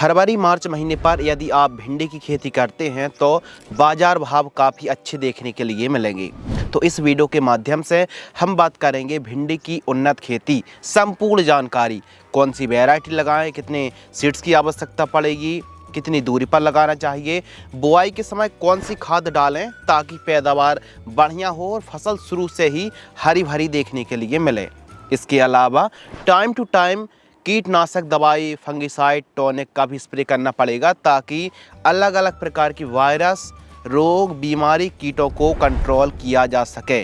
फरवरी मार्च महीने पर यदि आप भिंडी की खेती करते हैं तो बाजार भाव काफ़ी अच्छे देखने के लिए मिलेंगे। तो इस वीडियो के माध्यम से हम बात करेंगे भिंडी की उन्नत खेती संपूर्ण जानकारी, कौन सी वैरायटी लगाएं, कितने सीड्स की आवश्यकता पड़ेगी, कितनी दूरी पर लगाना चाहिए, बुआई के समय कौन सी खाद डालें ताकि पैदावार बढ़िया हो और फसल शुरू से ही हरी भरी देखने के लिए मिले। इसके अलावा टाइम टू टाइम कीटनाशक दवाई, फंगिसाइड, टॉनिक का भी स्प्रे करना पड़ेगा ताकि अलग अलग प्रकार की वायरस, रोग, बीमारी, कीटों को कंट्रोल किया जा सके।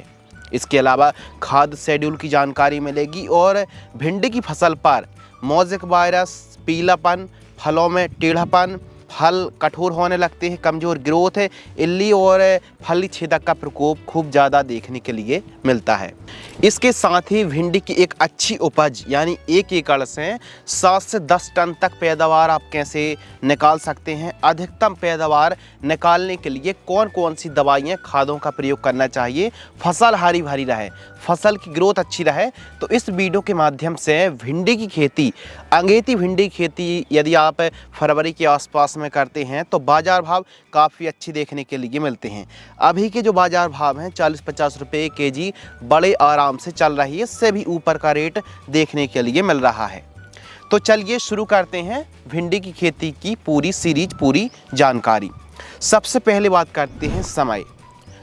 इसके अलावा खाद शेड्यूल की जानकारी मिलेगी और भिंडी की फसल पर मोज़ेक वायरस, पीलापन, फलों में टेढ़ापन, फल कठोर होने लगते हैं, कमज़ोर ग्रोथ है, इल्ली और फली छेदक का प्रकोप खूब ज़्यादा देखने के लिए मिलता है। इसके साथ ही भिंडी की एक अच्छी उपज यानी 1 एकड़ से 7 से 10 टन तक पैदावार आप कैसे निकाल सकते हैं, अधिकतम पैदावार निकालने के लिए कौन कौन सी दवाइयाँ, खादों का प्रयोग करना चाहिए, फसल हरी भरी रहे, फसल की ग्रोथ अच्छी रहे। तो इस वीडियो के माध्यम से भिंडी की खेती, अंगेती भिंडी की खेती यदि आप फरवरी के आसपास में करते हैं तो बाज़ार भाव काफ़ी अच्छी देखने के लिए मिलते हैं। अभी के जो बाज़ार भाव हैं 40-50 रुपये केजी बड़े आराम से चल रही है, इससे भी ऊपर का रेट देखने के लिए मिल रहा है। तो चलिए शुरू करते हैं भिंडी की खेती की पूरी सीरीज, पूरी जानकारी। सबसे पहले बात करते हैं समय।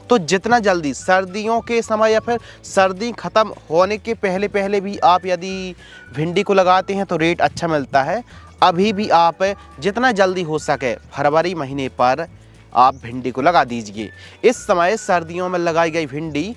तो जितना जल्दी सर्दियों के समय या फिर सर्दी ख़त्म होने के पहले भी आप यदि भिंडी को लगाते हैं तो रेट अच्छा मिलता है। अभी भी आप जितना जल्दी हो सके फरवरी महीने पर आप भिंडी को लगा दीजिए। इस समय सर्दियों में लगाई गई भिंडी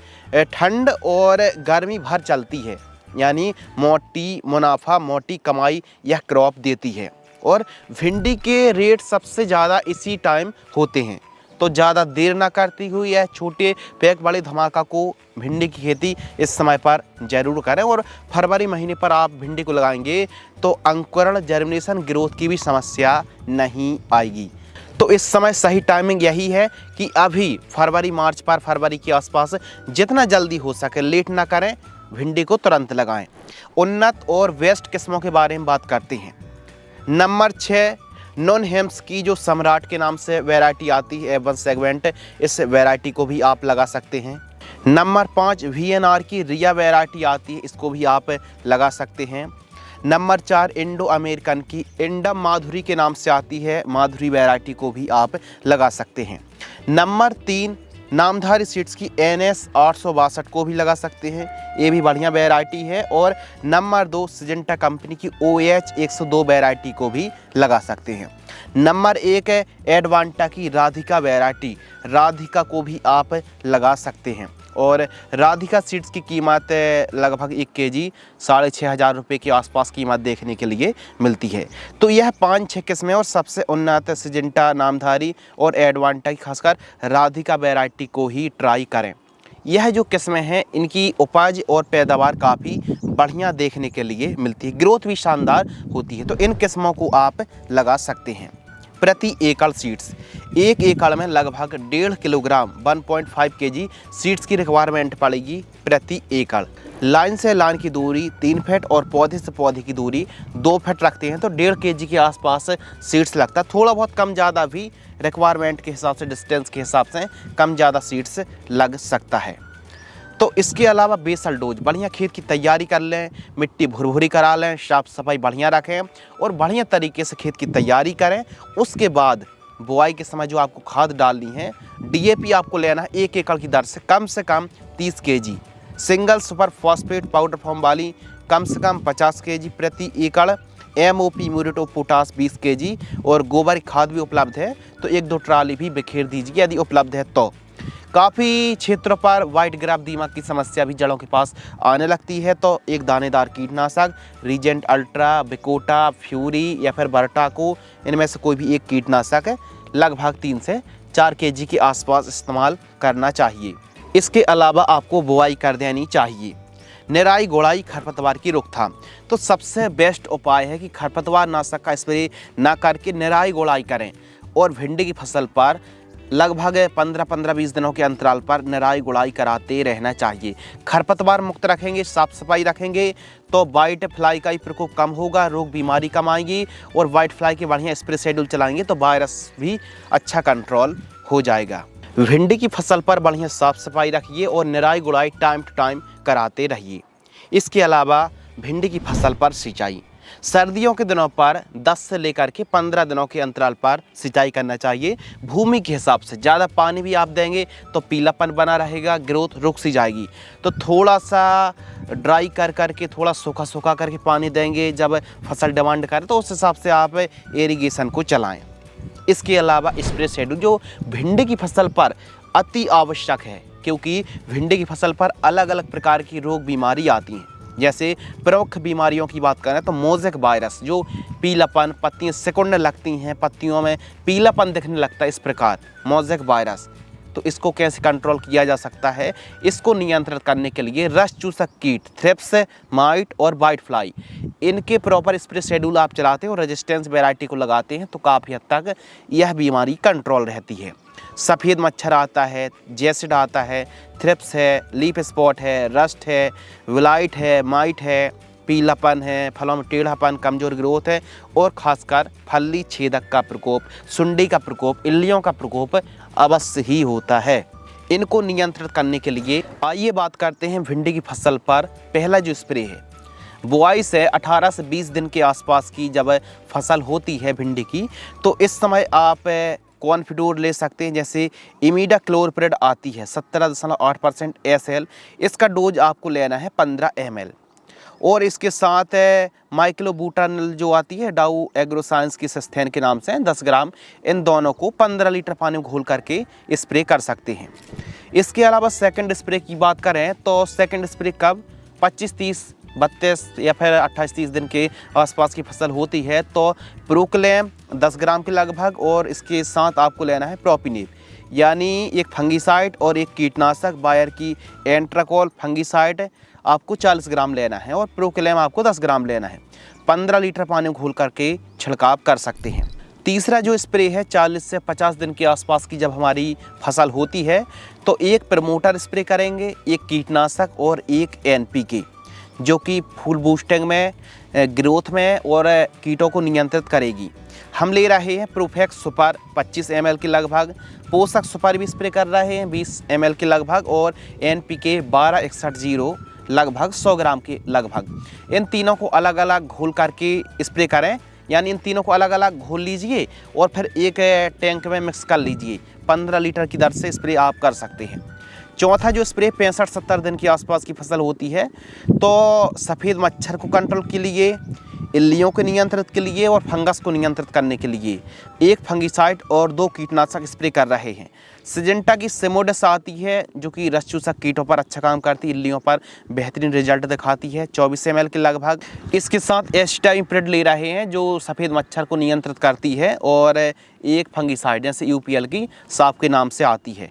ठंड और गर्मी भर चलती है, यानी मोटी मुनाफा, मोटी कमाई यह क्रॉप देती है और भिंडी के रेट सबसे ज़्यादा इसी टाइम होते हैं। तो ज़्यादा देर ना करती हुई यह छोटे पैक बड़े धमाका को भिंडी की खेती इस समय पर ज़रूर करें और फरवरी महीने पर आप भिंडी को लगाएंगे तो अंकुरण, जर्मिनेशन, ग्रोथ की भी समस्या नहीं आएगी। तो इस समय सही टाइमिंग यही है कि अभी फरवरी मार्च पर, फरवरी के आसपास जितना जल्दी हो सके लेट ना करें, भिंडी को तुरंत लगाएं। उन्नत और बेस्ट किस्मों के बारे में बात करते हैं। नंबर 6 नॉन हेम्स की जो सम्राट के नाम से वैरायटी आती है, A1 सेगमेंट, इस वैरायटी को भी आप लगा सकते हैं। नंबर 5 VNR की रिया वैरायटी आती है, इसको भी आप लगा सकते हैं। नंबर 4 इंडो अमेरिकन की इंडम माधुरी के नाम से आती है, माधुरी वैरायटी को भी आप लगा सकते हैं। नंबर 3 नामधारी सीड्स की NS 862 को भी लगा सकते हैं, ये भी बढ़िया वैरायटी है। और नंबर 2 सिजेंटा कंपनी की OH 102 वैरायटी को भी लगा सकते हैं। नंबर 1 है एडवांटा की राधिका वैरायटी, राधिका को भी आप लगा सकते हैं। और राधिका सीड्स की कीमत लगभग 1 केजी 6,500 रुपये के आसपास कीमत देखने के लिए मिलती है। तो यह 5-6 किस्में और सबसे उन्नत सिजेंटा, नामधारी और एडवांटा की खासकर राधिका वैरायटी को ही ट्राई करें। यह जो किस्में हैं इनकी उपज और पैदावार काफ़ी बढ़िया देखने के लिए मिलती है, ग्रोथ भी शानदार होती है। तो इन किस्मों को आप लगा सकते हैं। प्रति एकड़ सीड्स 1 एकड़ में लगभग 1.5 किलोग्राम 1.5 केजी सीड्स की रिक्वायरमेंट पड़ेगी प्रति एकड़। लाइन से लाइन की दूरी 3 फीट और पौधे से पौधे की दूरी 2 फीट रखते हैं तो 1.5 केजी के आसपास सीड्स लगता है। थोड़ा बहुत कम ज़्यादा भी रिक्वायरमेंट के हिसाब से, डिस्टेंस के हिसाब से कम ज़्यादा सीड्स लग सकता है। तो इसके अलावा बेसल डोज, बढ़िया खेत की तैयारी कर लें, मिट्टी भुरभुरी करा लें, साफ सफाई बढ़िया रखें और बढ़िया तरीके से खेत की तैयारी करें। उसके बाद बुआई के समय जो आपको खाद डालनी है, DAP आपको लेना है 1 एकड़ की दर से कम 30 KG, single super phosphate powder form वाली कम से कम 50 केजी प्रति एकड़, MOP muriate of potash 20 KG और गोबर खाद भी उपलब्ध है तो 1-2 ट्राली भी बिखेर दीजिए यदि उपलब्ध है तो। काफ़ी क्षेत्रों पर वाइट ग्राफ दीमक की समस्या भी जड़ों के पास आने लगती है तो एक दानेदार कीटनाशक रीजेंट अल्ट्रा, बिकोटा, फ्यूरी या फिर बर्टाको, इनमें से कोई भी एक कीटनाशक लगभग 3 से 4 केजी के आसपास इस्तेमाल करना चाहिए। इसके अलावा आपको बुआई कर देनी चाहिए। निराई गोड़ाई, खरपतवार की रोकथाम, तो सबसे बेस्ट उपाय है कि खरपतवार नाशक का स्प्रे ना करके निराई गोड़ाई करें और भिंडी की फसल पर लगभग 15-20 दिनों के अंतराल पर निराई गुड़ाई कराते रहना चाहिए। खरपतवार मुक्त रखेंगे, साफ सफाई रखेंगे तो वाइट फ्लाई का ही प्रकोप कम होगा, रोग बीमारी कम आएगी। और वाइट फ्लाई के बढ़िया स्प्रे शेड्यूल चलाएंगे तो वायरस भी अच्छा कंट्रोल हो जाएगा। भिंडी की फसल पर बढ़िया साफ सफाई रखिए और निराई गुड़ाई टाइम टू टाइम कराते रहिए। इसके अलावा भिंडी की फसल पर सिंचाई सर्दियों के दिनों पर 10 से लेकर के 15 दिनों के अंतराल पर सिंचाई करना चाहिए। भूमि के हिसाब से ज़्यादा पानी भी आप देंगे तो पीलापन बना रहेगा, ग्रोथ रुक सी जाएगी। तो थोड़ा सा ड्राई करके थोड़ा सूखा सूखा करके पानी देंगे जब फसल डिमांड करे तो उस हिसाब से आप इरिगेशन को चलाएं। इसके अलावा स्प्रे शेड्यूल जो भिंडी की फसल पर अति आवश्यक है, क्योंकि भिंडी की फसल पर अलग अलग प्रकार की रोग बीमारी आती हैं। जैसे प्रमुख बीमारियों की बात करें तो मोज़ेक वायरस, जो पीलापन, पत्तियां सिकुड़ने लगती हैं, पत्तियों में पीलापन दिखने लगता है, इस प्रकार मोज़ेक वायरस। तो इसको कैसे कंट्रोल किया जा सकता है? इसको नियंत्रित करने के लिए रस चूसक कीट, थ्रिप्स, माइट और वाइट फ्लाई, इनके प्रॉपर स्प्रे शेड्यूल आप चलाते हैं और रेजिस्टेंस वैरायटी को लगाते हैं तो काफ़ी हद तक यह बीमारी कंट्रोल रहती है। सफ़ेद मच्छर आता है, जैसिड आता है, थ्रिप्स है, लीफ स्पॉट है, रस्ट है, विलाइट है, माइट है, पीलापन है, फलों में टेढ़ापन, कमज़ोर ग्रोथ है और ख़ासकर फली छेदक का प्रकोप, सुंडी का प्रकोप, इल्लियों का प्रकोप अवश्य ही होता है। इनको नियंत्रित करने के लिए आइए बात करते हैं भिंडी की फसल पर पहला जो स्प्रे है। बुआई से 18 से 20 दिन के आसपास की जब फसल होती है भिंडी की, तो इस समय आप कॉन्फिडोर ले सकते हैं। जैसे इमिडाक्लोरप्रिड आती है 17.8% SL, इसका डोज आपको लेना है 15 ml। और इसके साथ माइक्लोब्यूटानल जो आती है डाउ एग्रोसाइंस की सस्थेन के नाम से 10 ग्राम, इन दोनों को 15 लीटर पानी में घोल करके स्प्रे कर सकते हैं। इसके अलावा सेकंड स्प्रे की बात करें तो सेकंड स्प्रे कब 25, 30, 32 या फिर 28, 30 दिन के आसपास की फसल होती है तो प्रोक्लेम 10 ग्राम के लगभग, और इसके साथ आपको लेना है प्रोपिनेप, यानी एक फंगीसाइड और एक कीटनाशक बायर की एंट्राकोल फंगीसाइड आपको 40 ग्राम लेना है और प्रोक्लेम आपको 10 ग्राम लेना है। 15 लीटर पानी में घोल करके छिड़काव कर सकते हैं। तीसरा जो स्प्रे है 40 से 50 दिन के आसपास की जब हमारी फसल होती है तो एक प्रमोटर स्प्रे करेंगे, एक कीटनाशक और एक NPK, जो कि फूल बूस्टिंग में, ग्रोथ में और कीटों को नियंत्रित करेगी। हम ले रहे हैं प्रोफेक्स सुपर 25 ml के लगभग, पोषक सुपर भी स्प्रे कर रहे हैं 20 ml के लगभग और NPK 1261 लगभग 100 ग्राम के लगभग। इन तीनों को अलग अलग घोल करके स्प्रे करें, यानी इन तीनों को अलग अलग घोल लीजिए और फिर एक टैंक में मिक्स कर लीजिए। 15 लीटर की दर से स्प्रे आप कर सकते हैं। चौथा जो स्प्रे 65-70 दिन के आसपास की फसल होती है तो सफ़ेद मच्छर को कंट्रोल के लिए, इल्लियों को नियंत्रित के लिए और फंगस को नियंत्रित करने के लिए एक फंगीसाइड और 2 कीटनाशक स्प्रे कर रहे हैं। सिजेंटा की सिमोडस आती है जो कि रस चूसक कीटों पर अच्छा काम करती है, इल्लियों पर बेहतरीन रिजल्ट दिखाती है, 24 ml के लगभग। इसके साथ एस्टाइमप्रिड ले रहे हैं जो सफ़ेद मच्छर को नियंत्रित करती है और एक फंगीसाइड जैसे UPL की साप के नाम से आती है।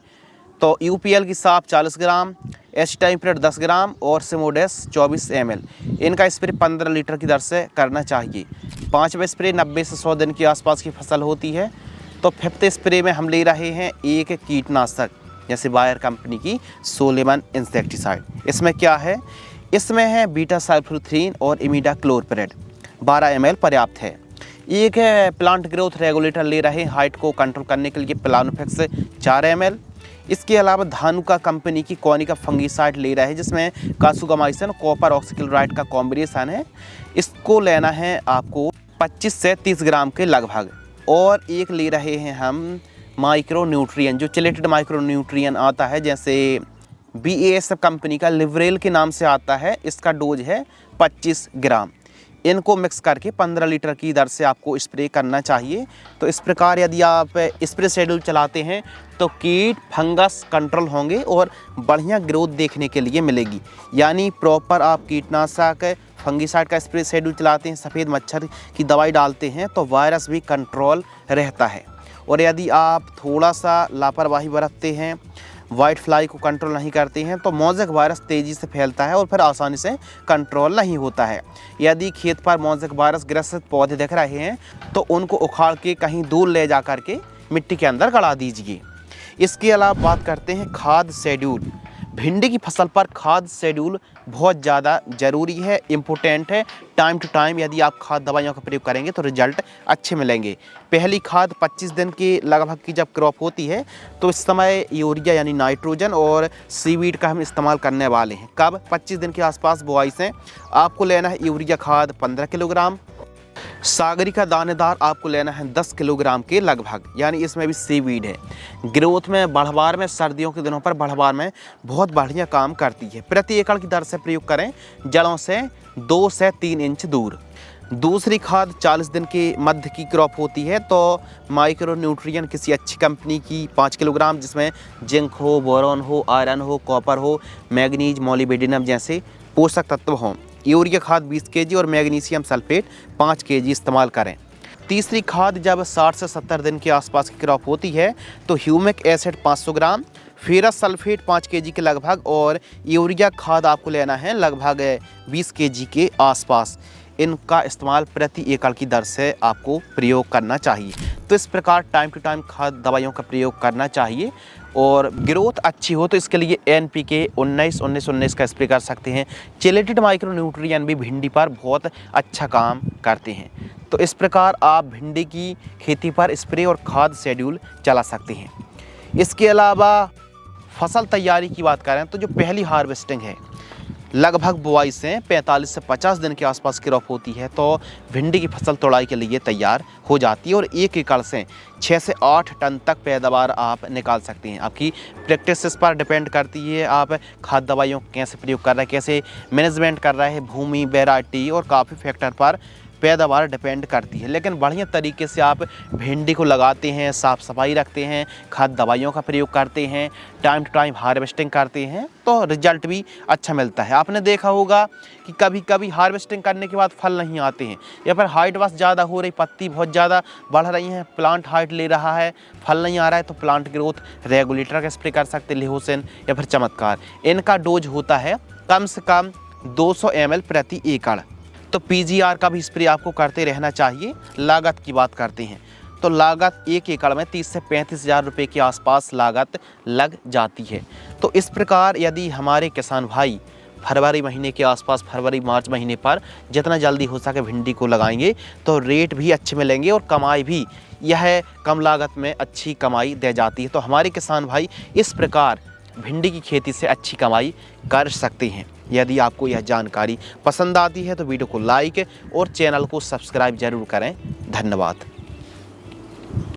तो UPL की साप 40 ग्राम, एस्टाइमप्रिड 10 ग्राम और सिमोडेस 24 ml। इनका स्प्रे 15 लीटर की दर से करना चाहिए। 5वां स्प्रे 90 से 100 दिन के आसपास की फसल होती है तो 5th स्प्रे में हम ले रहे हैं एक कीटनाशक जैसे बायर कंपनी की सोलेमन इंसेक्टिसाइड। इसमें क्या है? इसमें है बीटा सल्फोथ्रीन और इमिडाक्लोरप्रिड 12 ml पर्याप्त है। एक है प्लांट ग्रोथ रेगुलेटर ले रहे हैं हाइट को कंट्रोल करने के लिए, प्लानोफेक्स 4 ml। इसके अलावा धानुका कंपनी की कोनिका फंगीसाइड ले रहे हैं जिसमें कासुगामाइसिन कॉपर ऑक्सीक्लोराइड का कॉम्बिनेशन है। इसको लेना है आपको 25 से 30 ग्राम के लगभग। और एक ले रहे हैं हम माइक्रो न्यूट्रिएंट, जो चिलेटेड माइक्रो न्यूट्रिएंट आता है जैसे BASF कंपनी का लिवरेल के नाम से आता है। इसका डोज है 25 ग्राम। इनको मिक्स करके 15 लीटर की दर से आपको स्प्रे करना चाहिए। तो इस प्रकार यदि आप स्प्रे शेड्यूल चलाते हैं तो कीट फंगस कंट्रोल होंगे और बढ़िया ग्रोथ देखने के लिए मिलेगी। यानी प्रॉपर आप कीटनाशक फंगीसाइड का स्प्रे शेड्यूल चलाते हैं, सफ़ेद मच्छर की दवाई डालते हैं तो वायरस भी कंट्रोल रहता है। और यदि आप थोड़ा सा लापरवाही बरतते हैं, वाइट फ्लाई को कंट्रोल नहीं करते हैं तो मोज़ेक वायरस तेज़ी से फैलता है और फिर आसानी से कंट्रोल नहीं होता है। यदि खेत पर मोज़ेक वायरस ग्रसित पौधे दिख रहे हैं तो उनको उखाड़ के कहीं दूर ले जा कर के मिट्टी के अंदर गड़ा दीजिए। इसके अलावा बात करते हैं खाद शेड्यूल। भिंडी की फसल पर खाद शेड्यूल बहुत ज़्यादा ज़रूरी है, इम्पोर्टेंट है। टाइम टू टाइम यदि आप खाद दवाइयों का प्रयोग करेंगे तो रिजल्ट अच्छे मिलेंगे। पहली खाद 25 दिन के लगभग की जब क्रॉप होती है तो इस समय यूरिया यानी नाइट्रोजन और सीवीड का हम इस्तेमाल करने वाले हैं। कब? 25 दिन के आसपास बुआई से आपको लेना है यूरिया खाद 15 किलोग्राम, सागरी का दानेदार आपको लेना है 10 किलोग्राम के लगभग, यानी इसमें भी सीवीड है। ग्रोथ में, बढ़वार में, सर्दियों के दिनों पर बढ़वार में बहुत बढ़िया काम करती है। प्रति एकड़ की दर से प्रयोग करें, जड़ों से 2 से 3 इंच दूर। दूसरी खाद 40 दिन के मध्य की क्रॉप होती है तो माइक्रो न्यूट्रिएंट किसी अच्छी कंपनी की 5 किलोग्राम, जिसमें जिंक हो, बोरॉन हो, आयरन हो, कॉपर हो, मैग्नीज, मोलिब्डेनम जैसे पोषक तत्व हों। यूरिया खाद 20 केजी और मैग्नीशियम सल्फेट 5 केजी इस्तेमाल करें। तीसरी खाद जब 60 से 70 दिन के आसपास की क्रॉप होती है तो ह्यूमिक एसिड 500 ग्राम, फेरस सल्फेट 5 केजी के लगभग और यूरिया खाद आपको लेना है लगभग 20 केजी के आसपास। इनका इस्तेमाल प्रति एकड़ की दर से आपको प्रयोग करना चाहिए। तो इस प्रकार टाइम टू टाइम खाद दवाइयों का प्रयोग करना चाहिए और ग्रोथ अच्छी हो तो इसके लिए NPK 19-19-19 का स्प्रे कर सकते हैं। चेलेटेड माइक्रो न्यूट्रिएंट भी भिंडी पर बहुत अच्छा काम करते हैं। तो इस प्रकार आप भिंडी की खेती पर स्प्रे और खाद शेड्यूल चला सकते हैं। इसके अलावा फसल तैयारी की बात करें तो जो पहली हार्वेस्टिंग है लगभग बुआई से 45 से 50 दिन के आसपास क्रॉप होती है तो भिंडी की फसल तोड़ाई के लिए तैयार हो जाती है और 1 एकड़ से 6 से 8 टन तक पैदावार आप निकाल सकते हैं। आपकी प्रैक्टिस पर डिपेंड करती है, आप खाद दवाइयों कैसे प्रयोग कर रहे हैं, कैसे मैनेजमेंट कर रहे हैं, भूमि, वैरायटी और काफ़ी फैक्टर पर पैदावार डिपेंड करती है। लेकिन बढ़िया तरीके से आप भिंडी को लगाते हैं, साफ़ सफाई रखते हैं, खाद दवाइयों का प्रयोग करते हैं, टाइम टू टाइम हार्वेस्टिंग करते हैं तो रिजल्ट भी अच्छा मिलता है। आपने देखा होगा कि कभी कभी हार्वेस्टिंग करने के बाद फल नहीं आते हैं या फिर हाइट बस ज़्यादा हो रही, पत्ती बहुत ज़्यादा बढ़ रही हैं, प्लांट हाइट ले रहा है, फल नहीं आ रहा है, तो प्लांट ग्रोथ रेगुलेटर का स्प्रे कर सकते, लिहोसिन या फिर चमत्कार। इनका डोज होता है कम से कम 200 ml प्रति एकड़। तो PGR का भी स्प्रे आपको करते रहना चाहिए। लागत की बात करते हैं तो लागत 1 एकड़ में 30 से 35 हज़ार रुपये के आसपास लागत लग जाती है। तो इस प्रकार यदि हमारे किसान भाई फरवरी महीने के आसपास, फरवरी मार्च महीने पर जितना जल्दी हो सके भिंडी को लगाएंगे तो रेट भी अच्छे मिलेंगे और कमाई भी यह कम लागत में अच्छी कमाई दे जाती है। तो हमारे किसान भाई इस प्रकार भिंडी की खेती से अच्छी कमाई कर सकते हैं। यदि आपको यह जानकारी पसंद आती है तो वीडियो को लाइक और चैनल को सब्सक्राइब जरूर करें। धन्यवाद।